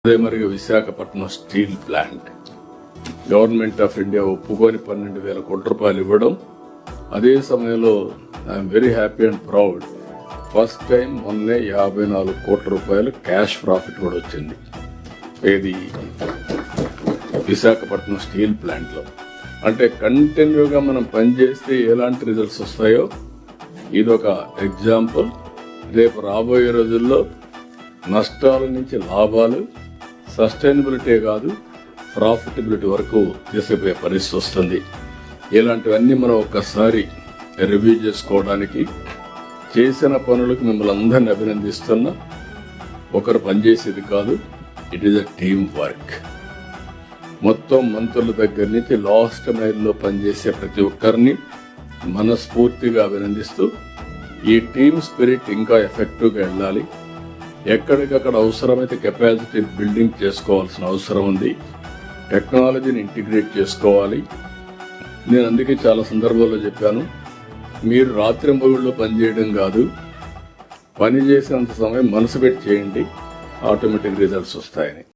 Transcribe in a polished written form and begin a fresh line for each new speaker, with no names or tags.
అదే మరిగా Visakhapatnam steel plant government of India ఒప్పుకొని 12,000 కోట్ల రూపాయలు ఇవ్వడం. అదే సమయంలో I'm very happy and proud, first time మొన్నే 54 కోట్ల రూపాయలు క్యాష్ ప్రాఫిట్ కూడా వచ్చింది ఏది విశాఖపట్నం స్టీల్ ప్లాంట్ లో. అంటే కంటిన్యూగా మనం పనిచేస్తే ఎలాంటి రిజల్ట్స్ వస్తాయో ఇదొక ఎగ్జాంపుల్. రేపు రాబోయే రోజుల్లో నష్టాల నుంచి లాభాలు, సస్టైనబిలిటీ కాదు ప్రాఫిటబిలిటీ వరకు తీసుకుపోయే పరిస్థితి వస్తుంది. ఇలాంటివన్నీ మనం ఒక్కసారి రివ్యూ చేసుకోవడానికి చేసిన పనులకు మిమ్మల్ని అందరినీ అభినందిస్తున్నా. ఒకరు పనిచేసేది కాదు, it is a team work. మొత్తం మంత్రుల దగ్గర నుంచి లాస్ట్ మైల్లో పనిచేసే ప్రతి ఒక్కరిని మనస్ఫూర్తిగా అభినందిస్తూ ఈ టీమ్ స్పిరిట్ ఇంకా ఎఫెక్టివ్గా వెళ్ళాలి. ఎక్కడికక్కడ అవసరమైతే కెపాసిటీ బిల్డింగ్ చేసుకోవాల్సిన అవసరం ఉంది. టెక్నాలజీని ఇంటిగ్రేట్ చేసుకోవాలి. నేను అందుకే చాలా సందర్భాల్లో చెప్పాను, మీరు రాత్రింబగళ్ళు పనిచేయడం కాదు, పని చేసినంత సమయం మనసు పెట్టి చేయండి, ఆటోమేటిక్ రిజల్ట్స్ వస్తాయని.